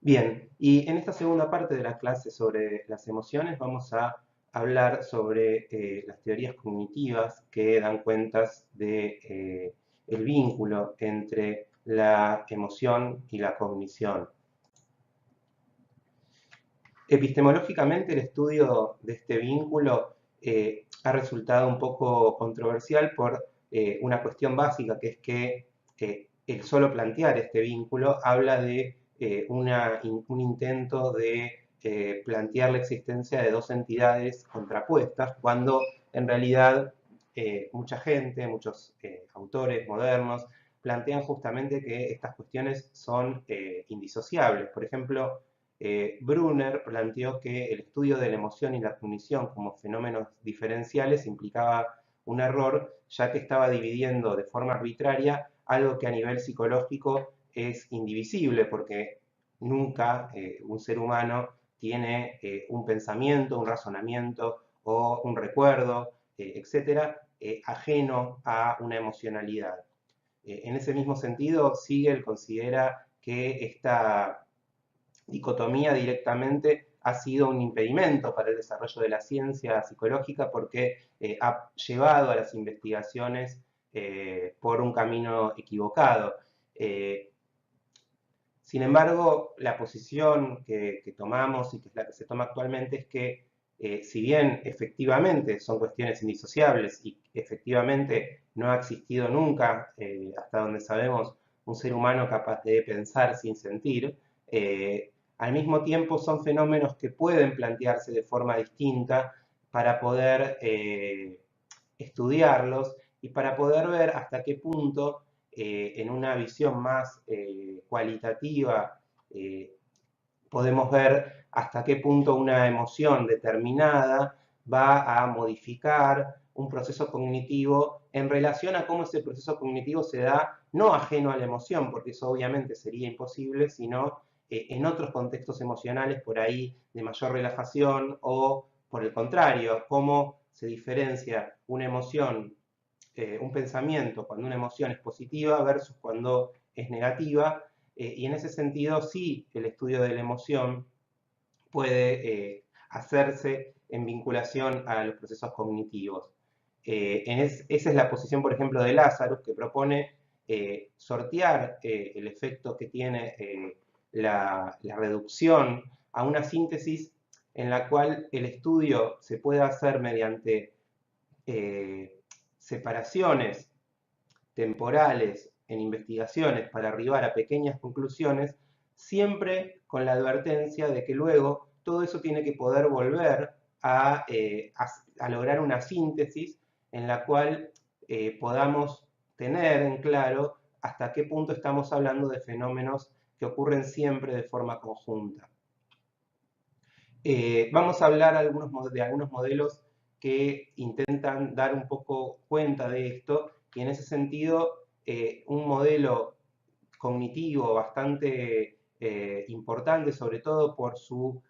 Bien, y en esta segunda parte de la clase sobre las emociones vamos a hablar sobre las teorías cognitivas que dan cuentas de el vínculo entre la emoción y la cognición. Epistemológicamente, el estudio de este vínculo ha resultado un poco controversial por una cuestión básica, que es que el solo plantear este vínculo habla de un intento de plantear la existencia de dos entidades contrapuestas, cuando en realidad mucha gente, muchos autores modernos, plantean justamente que estas cuestiones son indisociables. Por ejemplo, Brunner planteó que el estudio de la emoción y la cognición como fenómenos diferenciales implicaba un error, ya que estaba dividiendo de forma arbitraria algo que a nivel psicológico es indivisible, porque nunca un ser humano tiene un pensamiento, un razonamiento o un recuerdo, etcétera, ajeno a una emocionalidad. En ese mismo sentido, Siegel considera que esta dicotomía directamente ha sido un impedimento para el desarrollo de la ciencia psicológica porque ha llevado a las investigaciones por un camino equivocado. Eh, Sin embargo, la posición que tomamos y que es la que se toma actualmente es que si bien efectivamente son cuestiones indisociables y efectivamente no ha existido nunca, hasta donde sabemos, un ser humano capaz de pensar sin sentir, al mismo tiempo son fenómenos que pueden plantearse de forma distinta para poder estudiarlos y para poder ver hasta qué punto, en una visión más cualitativa, eh, podemos ver hasta qué punto una emoción determinada va a modificar un proceso cognitivo en relación a cómo ese proceso cognitivo se da, no ajeno a la emoción, porque eso obviamente sería imposible, sino en otros contextos emocionales por ahí de mayor relajación o por el contrario, cómo se diferencia una emoción, un pensamiento cuando una emoción es positiva versus cuando es negativa, y en ese sentido sí el estudio de la emoción puede hacerse en vinculación a los procesos cognitivos. Esa es la posición, por ejemplo, de Lazarus, que propone sortear el efecto que tiene la reducción a una síntesis en la cual el estudio se puede hacer mediante eh, separaciones temporales en investigaciones para arribar a pequeñas conclusiones, siempre con la advertencia de que luego todo eso tiene que poder volver a lograr una síntesis en la cual podamos tener en claro hasta qué punto estamos hablando de fenómenos que ocurren siempre de forma conjunta. Vamos a hablar de algunos modelos que intentan dar un poco cuenta de esto y en ese sentido un modelo cognitivo bastante importante, sobre todo por su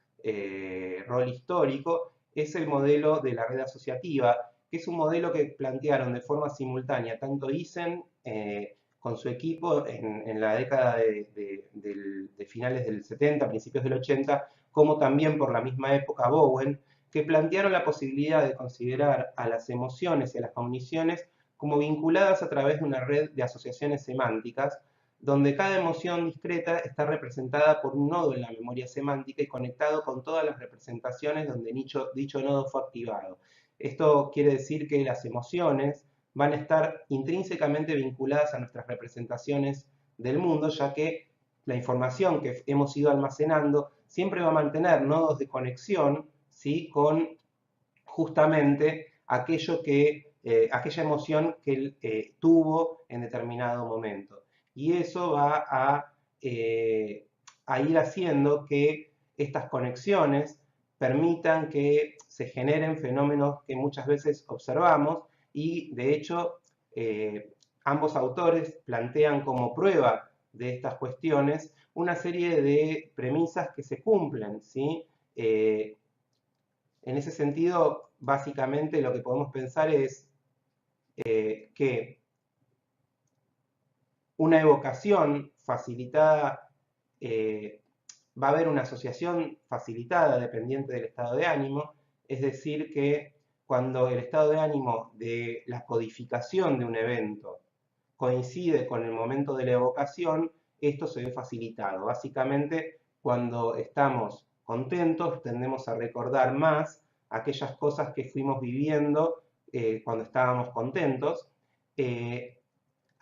rol histórico, es el modelo de la red asociativa, que es un modelo que plantearon de forma simultánea tanto Isen con su equipo en la década de finales del 70, principios del 80, como también por la misma época Bowen, que plantearon la posibilidad de considerar a las emociones y a las cogniciones como vinculadas a través de una red de asociaciones semánticas, donde cada emoción discreta está representada por un nodo en la memoria semántica y conectado con todas las representaciones donde dicho nodo fue activado. Esto quiere decir que las emociones van a estar intrínsecamente vinculadas a nuestras representaciones del mundo, ya que la información que hemos ido almacenando siempre va a mantener nodos de conexión, ¿sí?, con justamente aquella emoción que él tuvo en determinado momento. Y eso va a ir haciendo que estas conexiones permitan que se generen fenómenos que muchas veces observamos y de hecho ambos autores plantean como prueba de estas cuestiones una serie de premisas que se cumplen, ¿sí? En ese sentido, básicamente lo que podemos pensar es que una evocación facilitada eh, va a haber una asociación facilitada dependiente del estado de ánimo, es decir, que cuando el estado de ánimo de la codificación de un evento coincide con el momento de la evocación, esto se ve facilitado. Básicamente, cuando estamos contentos, tendemos a recordar más aquellas cosas que fuimos viviendo cuando estábamos contentos. Eh,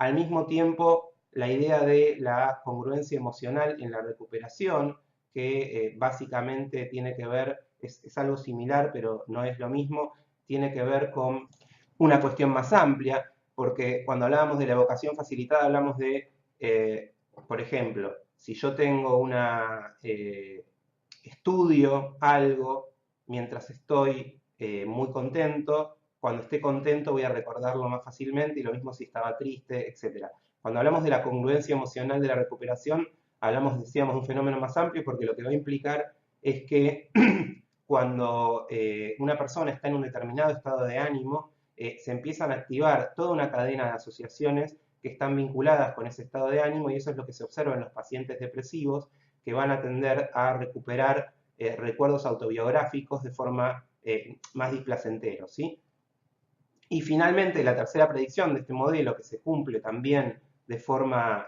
Al mismo tiempo, la idea de la congruencia emocional en la recuperación, que básicamente tiene que ver, es algo similar, pero no es lo mismo, tiene que ver con una cuestión más amplia, porque cuando hablábamos de la evocación facilitada, hablamos de, por ejemplo, si yo tengo una estudio algo mientras estoy muy contento, cuando esté contento voy a recordarlo más fácilmente y lo mismo si estaba triste, etc. Cuando hablamos de la congruencia emocional de la recuperación, hablamos, decíamos, de un fenómeno más amplio porque lo que va a implicar es que cuando una persona está en un determinado estado de ánimo, se empiezan a activar toda una cadena de asociaciones que están vinculadas con ese estado de ánimo y eso es lo que se observa en los pacientes depresivos que van a tender a recuperar recuerdos autobiográficos de forma más displacentero, ¿sí? Y finalmente, la tercera predicción de este modelo, que se cumple también de forma,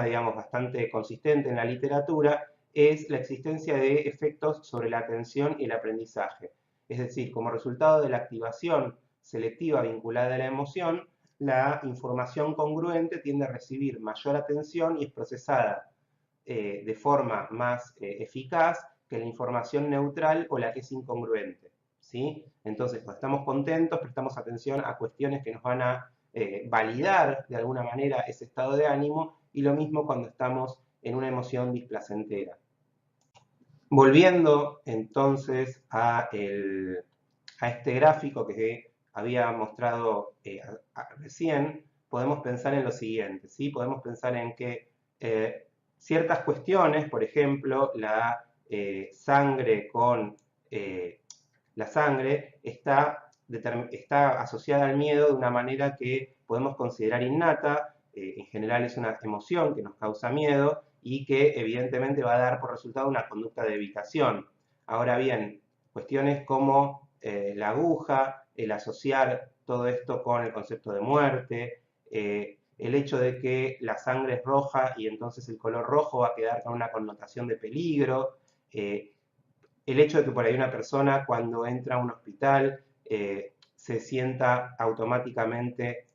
digamos, bastante consistente en la literatura, es la existencia de efectos sobre la atención y el aprendizaje. Es decir, como resultado de la activación selectiva vinculada a la emoción, la información congruente tiende a recibir mayor atención y es procesada de forma más eficaz que la información neutral o la que es incongruente, ¿sí? Entonces, cuando estamos contentos, prestamos atención a cuestiones que nos van a validar de alguna manera ese estado de ánimo y lo mismo cuando estamos en una emoción displacentera. Volviendo entonces a este gráfico que había mostrado recién, podemos pensar en lo siguiente, ¿sí? Podemos pensar en que ciertas cuestiones, por ejemplo, sangre con la sangre está asociada al miedo de una manera que podemos considerar innata, en general es una emoción que nos causa miedo y que evidentemente va a dar por resultado una conducta de evitación. Ahora bien, cuestiones como la aguja, el asociar todo esto con el concepto de muerte, el hecho de que la sangre es roja y entonces el color rojo va a quedar con una connotación de peligro, el hecho de que por ahí una persona cuando entra a un hospital se sienta automáticamente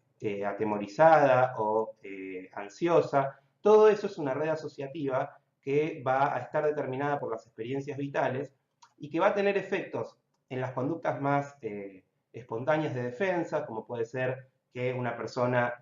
atemorizada o ansiosa, todo eso es una red asociativa que va a estar determinada por las experiencias vitales y que va a tener efectos en las conductas más espontáneas de defensa, como puede ser que una persona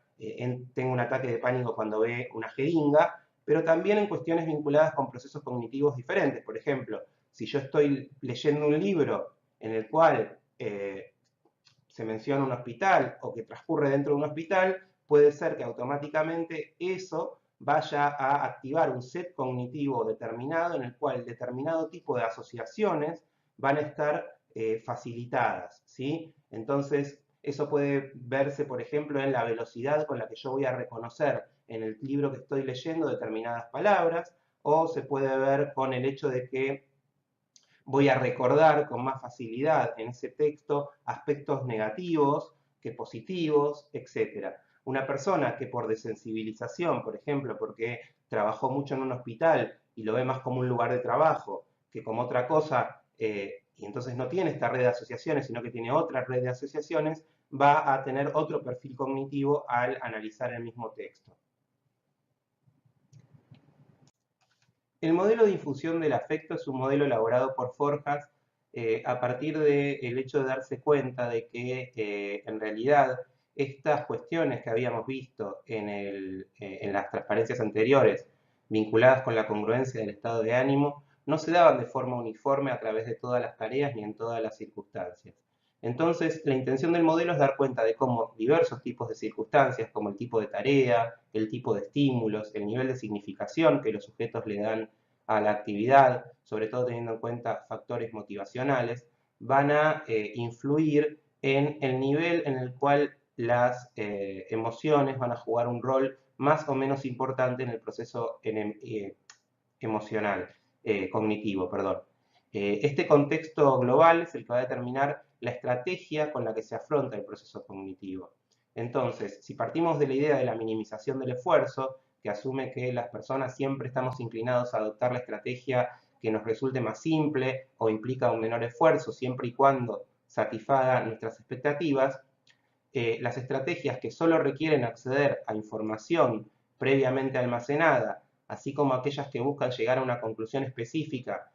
tenga un ataque de pánico cuando ve una jeringa, pero también en cuestiones vinculadas con procesos cognitivos diferentes. Por ejemplo, si yo estoy leyendo un libro en el cual se menciona un hospital o que transcurre dentro de un hospital, puede ser que automáticamente eso vaya a activar un set cognitivo determinado en el cual determinado tipo de asociaciones van a estar facilitadas, ¿sí? Entonces, eso puede verse, por ejemplo, en la velocidad con la que yo voy a reconocer en el libro que estoy leyendo determinadas palabras, o se puede ver con el hecho de que voy a recordar con más facilidad en ese texto aspectos negativos que positivos, etc. Una persona que por desensibilización, por ejemplo, porque trabajó mucho en un hospital y lo ve más como un lugar de trabajo que como otra cosa, y entonces no tiene esta red de asociaciones, sino que tiene otra red de asociaciones, va a tener otro perfil cognitivo al analizar el mismo texto. El modelo de infusión del afecto es un modelo elaborado por Forjas a partir del hecho de darse cuenta de que en realidad estas cuestiones que habíamos visto en las transparencias anteriores vinculadas con la congruencia del estado de ánimo no se daban de forma uniforme a través de todas las tareas ni en todas las circunstancias. Entonces, la intención del modelo es dar cuenta de cómo diversos tipos de circunstancias, como el tipo de tarea, el tipo de estímulos, el nivel de significación que los sujetos le dan a la actividad, sobre todo teniendo en cuenta factores motivacionales, van a influir en el nivel en el cual las emociones van a jugar un rol más o menos importante en el proceso emocional, cognitivo, perdón. Este contexto global es el que va a determinar la estrategia con la que se afronta el proceso cognitivo. Entonces, si partimos de la idea de la minimización del esfuerzo, que asume que las personas siempre estamos inclinados a adoptar la estrategia que nos resulte más simple o implica un menor esfuerzo, siempre y cuando satisfaga nuestras expectativas, las estrategias que solo requieren acceder a información previamente almacenada, así como aquellas que buscan llegar a una conclusión específica,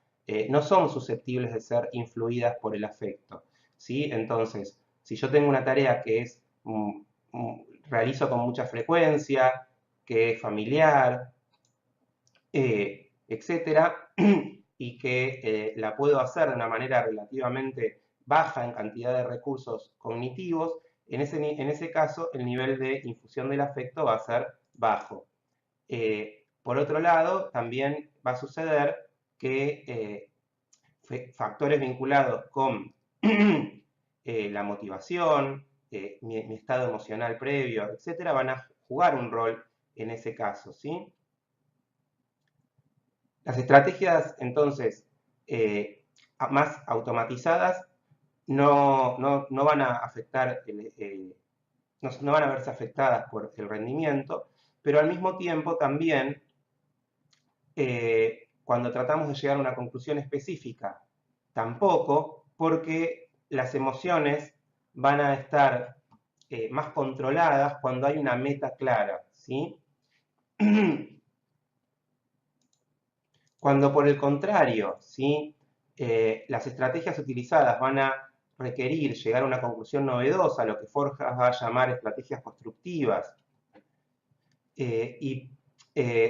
no son susceptibles de ser influidas por el afecto, ¿sí? Entonces, si yo tengo una tarea que es realizo con mucha frecuencia, que es familiar, etcétera, y que la puedo hacer de una manera relativamente baja en cantidad de recursos cognitivos, en ese caso el nivel de infusión del afecto va a ser bajo. Por otro lado, también va a suceder que factores vinculados con la motivación, mi estado emocional previo, etcétera, van a jugar un rol en ese caso, ¿sí? Las estrategias, entonces, más automatizadas no van a afectar, no van a verse afectadas por el rendimiento, pero al mismo tiempo también, cuando tratamos de llegar a una conclusión específica, tampoco, porque las emociones van a estar más controladas cuando hay una meta clara, ¿sí? Cuando por el contrario, ¿sí? Las estrategias utilizadas van a requerir llegar a una conclusión novedosa, lo que Forjas va a llamar estrategias constructivas, y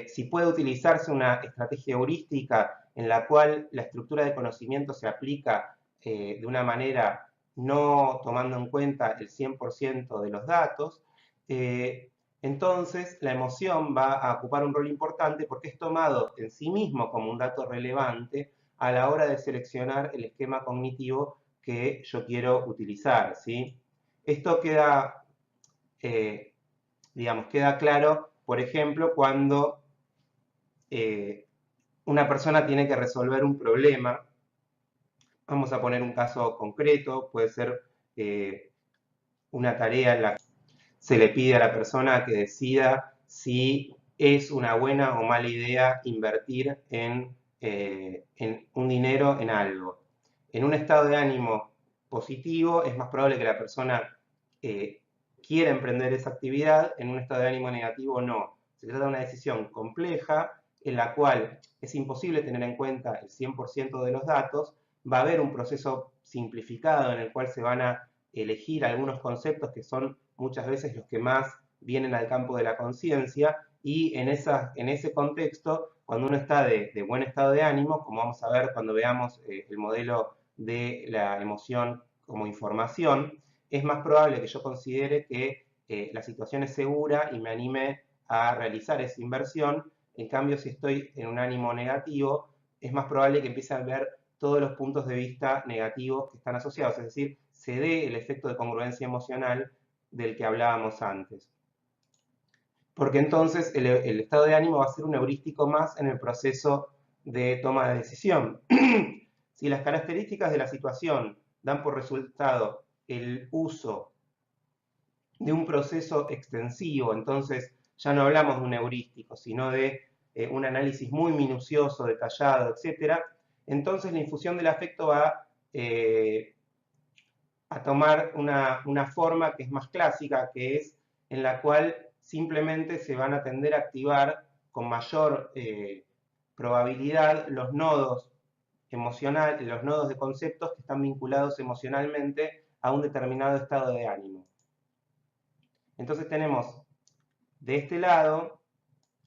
si puede utilizarse una estrategia heurística en la cual la estructura de conocimiento se aplica de una manera no tomando en cuenta el 100% de los datos, entonces la emoción va a ocupar un rol importante porque es tomado en sí mismo como un dato relevante a la hora de seleccionar el esquema cognitivo que yo quiero utilizar, ¿sí? Esto queda, digamos, queda claro, por ejemplo, cuando una persona tiene que resolver un problema. Vamos a poner un caso concreto, puede ser una tarea en la que se le pide a la persona que decida si es una buena o mala idea invertir en un dinero en algo. En un estado de ánimo positivo es más probable que la persona quiera emprender esa actividad, en un estado de ánimo negativo no. Se trata de una decisión compleja en la cual es imposible tener en cuenta el 100% de los datos, va a haber un proceso simplificado en el cual se van a elegir algunos conceptos que son muchas veces los que más vienen al campo de la conciencia y en ese contexto, cuando uno está de buen estado de ánimo, como vamos a ver cuando veamos el modelo de la emoción como información, es más probable que yo considere que la situación es segura y me anime a realizar esa inversión. En cambio, si estoy en un ánimo negativo, es más probable que empiece a ver todos los puntos de vista negativos que están asociados, es decir, se dé el efecto de congruencia emocional del que hablábamos antes. Porque entonces el estado de ánimo va a ser un heurístico más en el proceso de toma de decisión. Si las características de la situación dan por resultado el uso de un proceso extensivo, entonces ya no hablamos de un heurístico, sino de un análisis muy minucioso, detallado, etc., entonces la infusión del afecto va a tomar una forma que es más clásica, que es en la cual simplemente se van a tender a activar con mayor probabilidad los nodos emocionales, los nodos de conceptos que están vinculados emocionalmente a un determinado estado de ánimo. Entonces tenemos de este lado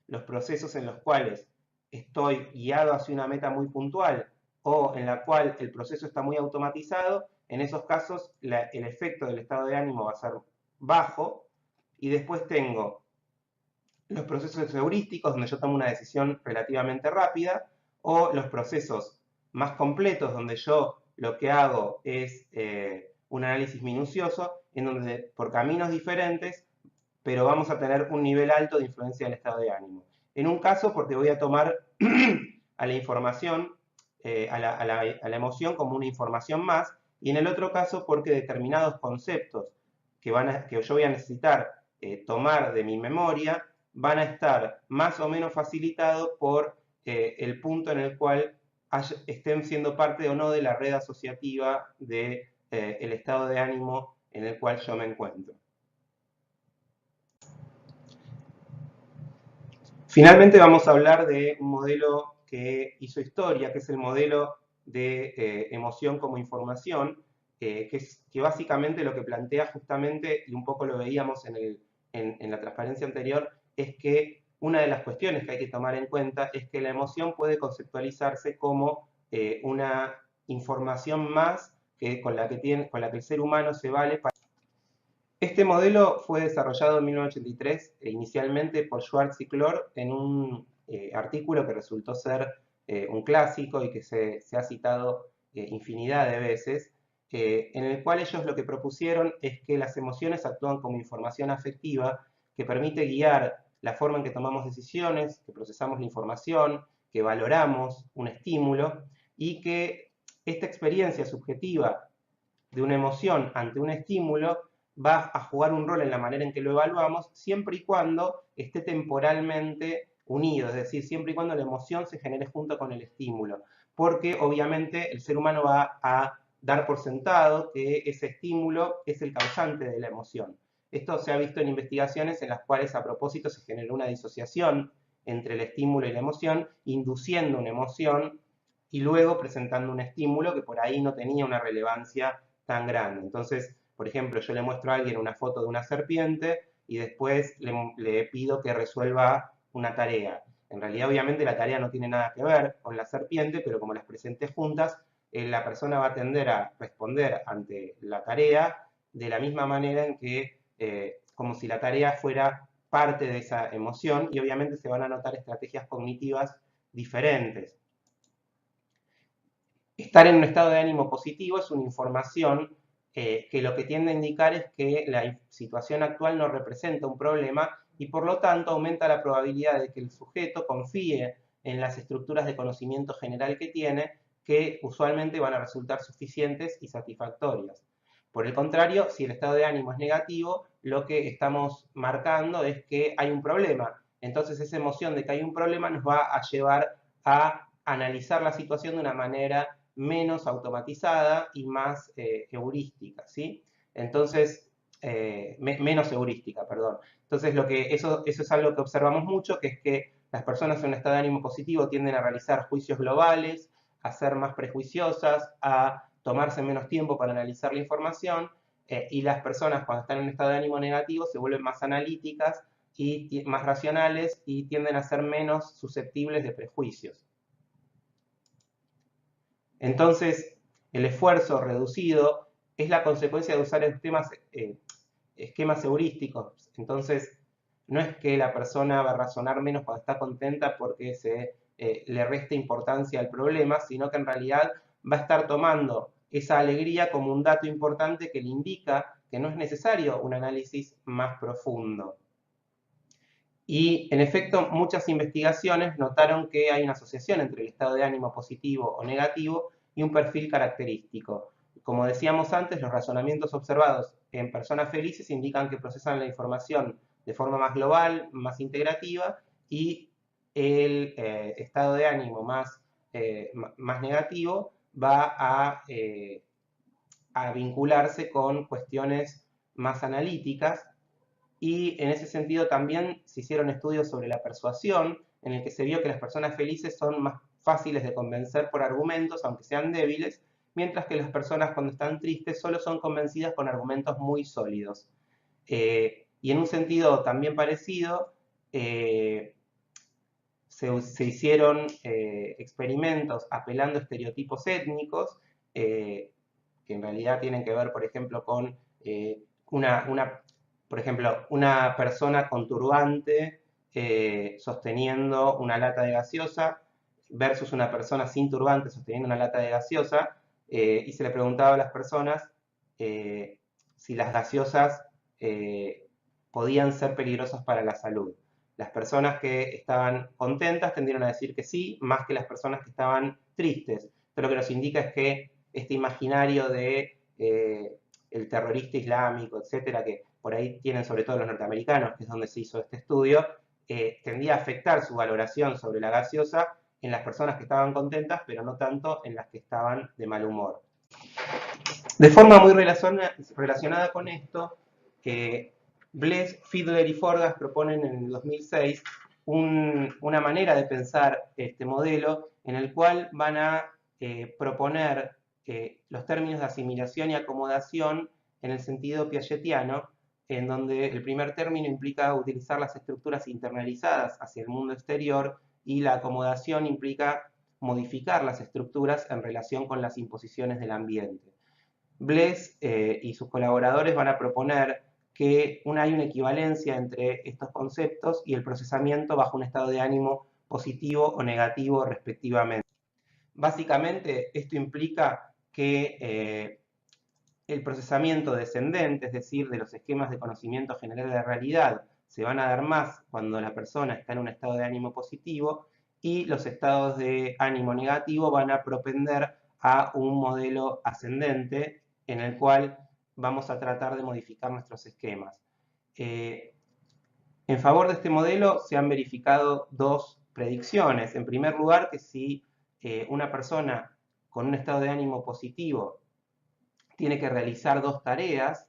los procesos en los cuales estoy guiado hacia una meta muy puntual o en la cual el proceso está muy automatizado. En esos casos el efecto del estado de ánimo va a ser bajo, y después tengo los procesos heurísticos donde yo tomo una decisión relativamente rápida, o los procesos más completos donde yo lo que hago es un análisis minucioso en donde por caminos diferentes, pero vamos a tener un nivel alto de influencia del estado de ánimo. En un caso porque voy a tomar a la información, a la emoción como una información más, y en el otro caso porque determinados conceptos que yo voy a necesitar tomar de mi memoria van a estar más o menos facilitados por el punto en el cual estén siendo parte o no de la red asociativa del estado de ánimo en el cual yo me encuentro. Finalmente vamos a hablar de un modelo que hizo historia, que es el modelo de emoción como información, que básicamente lo que plantea justamente, y un poco lo veíamos en la transparencia anterior, es que una de las cuestiones que hay que tomar en cuenta es que la emoción puede conceptualizarse como una información más con la que el ser humano se vale para... Este modelo fue desarrollado en 1983 inicialmente por Schwartz y Clore en un artículo que resultó ser un clásico y que se ha citado infinidad de veces, en el cual ellos lo que propusieron es que las emociones actúan como información afectiva que permite guiar la forma en que tomamos decisiones, que procesamos la información, que valoramos un estímulo y que esta experiencia subjetiva de una emoción ante un estímulo va a jugar un rol en la manera en que lo evaluamos, siempre y cuando esté temporalmente unido, es decir, siempre y cuando la emoción se genere junto con el estímulo, porque obviamente el ser humano va a dar por sentado que ese estímulo es el causante de la emoción. Esto se ha visto en investigaciones en las cuales a propósito se generó una disociación entre el estímulo y la emoción, induciendo una emoción y luego presentando un estímulo que por ahí no tenía una relevancia tan grande. Entonces, por ejemplo, yo le muestro a alguien una foto de una serpiente y después le pido que resuelva una tarea. En realidad, obviamente, la tarea no tiene nada que ver con la serpiente, pero como las presenté juntas, la persona va a tender a responder ante la tarea de la misma manera en que, como si la tarea fuera parte de esa emoción, y obviamente se van a notar estrategias cognitivas diferentes. Estar en un estado de ánimo positivo es una información que lo que tiende a indicar es que la situación actual no representa un problema y por lo tanto aumenta la probabilidad de que el sujeto confíe en las estructuras de conocimiento general que tiene, que usualmente van a resultar suficientes y satisfactorias. Por el contrario, si el estado de ánimo es negativo, lo que estamos marcando es que hay un problema. Entonces esa emoción de que hay un problema nos va a llevar a analizar la situación de una manera menos automatizada y más heurística, ¿sí? Entonces, menos heurística, perdón. Entonces, eso es algo que observamos mucho, que es que las personas en un estado de ánimo positivo tienden a realizar juicios globales, a ser más prejuiciosas, a tomarse menos tiempo para analizar la información, y las personas cuando están en un estado de ánimo negativo se vuelven más analíticas y más racionales y tienden a ser menos susceptibles de prejuicios. Entonces, el esfuerzo reducido es la consecuencia de usar esquemas heurísticos. Entonces, no es que la persona va a razonar menos cuando está contenta porque le resta importancia al problema, sino que en realidad va a estar tomando esa alegría como un dato importante que le indica que no es necesario un análisis más profundo. Y en efecto, muchas investigaciones notaron que hay una asociación entre el estado de ánimo positivo o negativo y un perfil característico. Como decíamos antes, los razonamientos observados en personas felices indican que procesan la información de forma más global, más integrativa, y el estado de ánimo más negativo va a vincularse con cuestiones más analíticas, y en ese sentido también se hicieron estudios sobre la persuasión, en el que se vio que las personas felices son más fáciles de convencer por argumentos, aunque sean débiles, mientras que las personas cuando están tristes solo son convencidas con argumentos muy sólidos. Y en un sentido también parecido, se hicieron experimentos apelando a estereotipos étnicos, que en realidad tienen que ver, por ejemplo, con por ejemplo, una persona con turbante sosteniendo una lata de gaseosa versus una persona sin turbante sosteniendo una lata de gaseosa, y se le preguntaba a las personas si las gaseosas podían ser peligrosas para la salud. Las personas que estaban contentas tendieron a decir que sí, más que las personas que estaban tristes. Esto lo que nos indica es que este imaginario de el terrorista islámico, etcétera, que por ahí tienen sobre todo los norteamericanos, que es donde se hizo este estudio, tendía a afectar su valoración sobre la gaseosa en las personas que estaban contentas, pero no tanto en las que estaban de mal humor. De forma muy relacionada con esto, Bless, Fiedler y Forgas proponen en el 2006 una manera de pensar este modelo en el cual van a proponer los términos de asimilación y acomodación en el sentido piagetiano, en donde el primer término implica utilizar las estructuras internalizadas hacia el mundo exterior y la acomodación implica modificar las estructuras en relación con las imposiciones del ambiente. Bless y sus colaboradores van a proponer que hay una equivalencia entre estos conceptos y el procesamiento bajo un estado de ánimo positivo o negativo respectivamente. Básicamente, esto implica que el procesamiento descendente, es decir, de los esquemas de conocimiento general de la realidad, se van a dar más cuando la persona está en un estado de ánimo positivo y los estados de ánimo negativo van a propender a un modelo ascendente en el cual vamos a tratar de modificar nuestros esquemas. En favor de este modelo se han verificado dos predicciones. En primer lugar, que si una persona con un estado de ánimo positivo tiene que realizar dos tareas,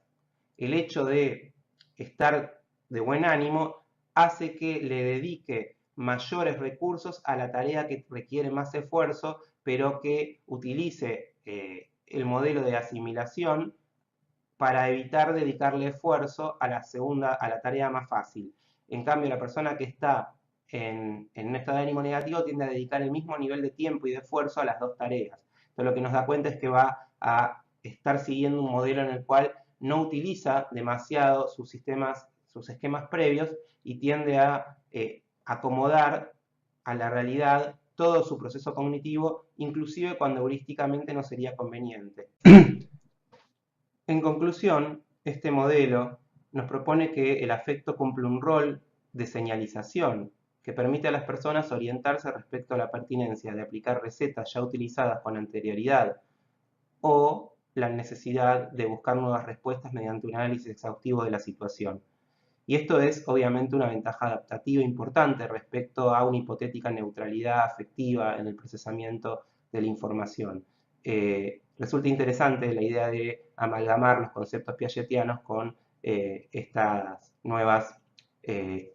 el hecho de estar de buen ánimo hace que le dedique mayores recursos a la tarea que requiere más esfuerzo, pero que utilice el modelo de asimilación para evitar dedicarle esfuerzo a la tarea más fácil. En cambio, la persona que está en un estado de ánimo negativo tiende a dedicar el mismo nivel de tiempo y de esfuerzo a las dos tareas. Entonces, lo que nos da cuenta es que va a estar siguiendo un modelo en el cual no utiliza demasiado sus esquemas previos y tiende a acomodar a la realidad todo su proceso cognitivo, inclusive cuando heurísticamente no sería conveniente. En conclusión, este modelo nos propone que el afecto cumple un rol de señalización que permite a las personas orientarse respecto a la pertinencia de aplicar recetas ya utilizadas con anterioridad o la necesidad de buscar nuevas respuestas mediante un análisis exhaustivo de la situación. Y esto es obviamente una ventaja adaptativa importante respecto a una hipotética neutralidad afectiva en el procesamiento de la información. Resulta interesante la idea de amalgamar los conceptos piagetianos con estas nuevas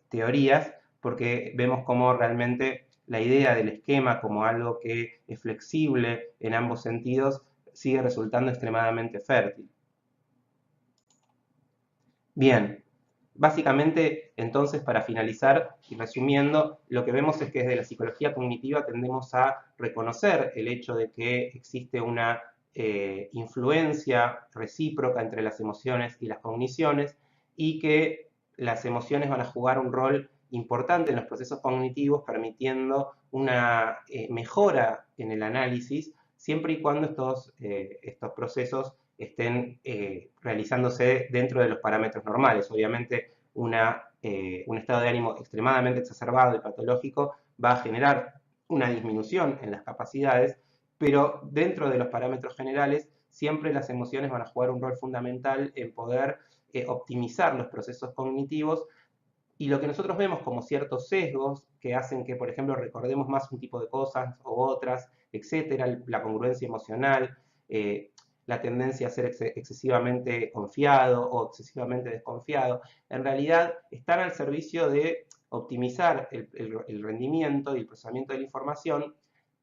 teorías, porque vemos cómo realmente la idea del esquema como algo que es flexible en ambos sentidos sigue resultando extremadamente fértil. Bien, básicamente, entonces, para finalizar y resumiendo, lo que vemos es que desde la psicología cognitiva tendemos a reconocer el hecho de que existe una influencia recíproca entre las emociones y las cogniciones y que las emociones van a jugar un rol importante en los procesos cognitivos, permitiendo una mejora en el análisis, siempre y cuando estos procesos estén realizándose dentro de los parámetros normales. Obviamente, un estado de ánimo extremadamente exacerbado y patológico va a generar una disminución en las capacidades, pero dentro de los parámetros generales, siempre las emociones van a jugar un rol fundamental en poder optimizar los procesos cognitivos. Y lo que nosotros vemos como ciertos sesgos que hacen que, por ejemplo, recordemos más un tipo de cosas o otras, etcétera, la congruencia emocional, la tendencia a ser excesivamente confiado o excesivamente desconfiado, en realidad están al servicio de optimizar el rendimiento y el procesamiento de la información,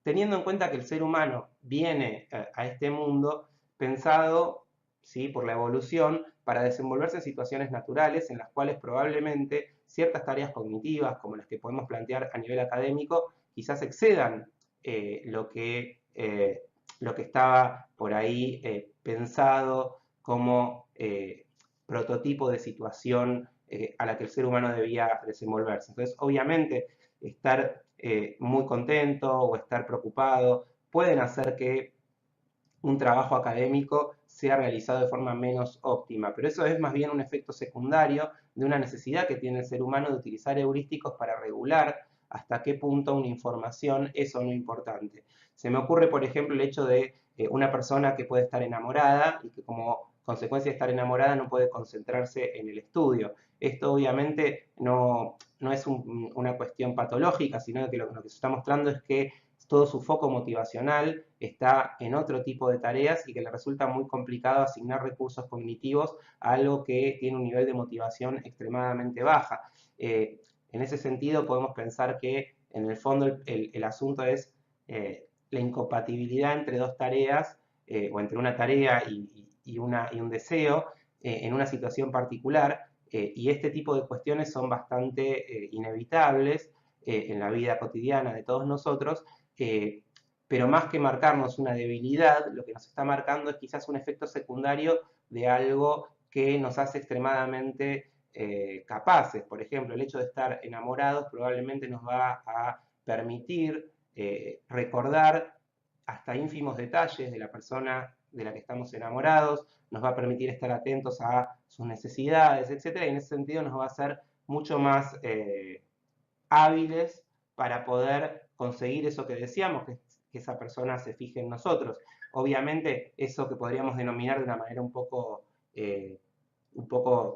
teniendo en cuenta que el ser humano viene a este mundo pensado, ¿sí?, por la evolución para desenvolverse en situaciones naturales en las cuales probablemente ciertas tareas cognitivas, como las que podemos plantear a nivel académico, quizás excedan lo que estaba por ahí pensado como prototipo de situación a la que el ser humano debía desenvolverse. Entonces, obviamente, estar muy contento o estar preocupado pueden hacer que un trabajo académico sea realizado de forma menos óptima, pero eso es más bien un efecto secundario de una necesidad que tiene el ser humano de utilizar heurísticos para regular hasta qué punto una información es o no importante. Se me ocurre, por ejemplo, el hecho de una persona que puede estar enamorada y que como consecuencia de estar enamorada no puede concentrarse en el estudio. Esto obviamente no es una cuestión patológica, sino que lo que se está mostrando es que todo su foco motivacional está en otro tipo de tareas y que le resulta muy complicado asignar recursos cognitivos a algo que tiene un nivel de motivación extremadamente baja. En ese sentido podemos pensar que en el fondo el asunto es la incompatibilidad entre dos tareas o entre una tarea y un deseo en una situación particular y este tipo de cuestiones son bastante inevitables en la vida cotidiana de todos nosotros, pero más que marcarnos una debilidad, lo que nos está marcando es quizás un efecto secundario de algo que nos hace extremadamente capaces. Por ejemplo, el hecho de estar enamorados probablemente nos va a permitir recordar hasta ínfimos detalles de la persona de la que estamos enamorados, nos va a permitir estar atentos a sus necesidades, etcétera, y en ese sentido nos va a hacer mucho más hábiles para poder conseguir eso que decíamos, que esa persona se fije en nosotros. Obviamente, eso que podríamos denominar de una manera un poco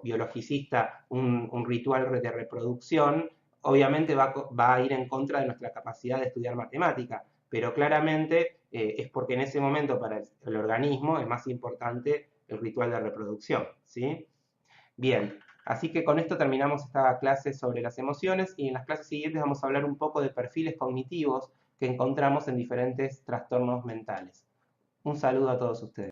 biologicista, un ritual de reproducción, obviamente va a ir en contra de nuestra capacidad de estudiar matemática, pero claramente es porque en ese momento para el organismo es más importante el ritual de reproducción, ¿sí? Bien, así que con esto terminamos esta clase sobre las emociones y en las clases siguientes vamos a hablar un poco de perfiles cognitivos que encontramos en diferentes trastornos mentales. Un saludo a todos ustedes.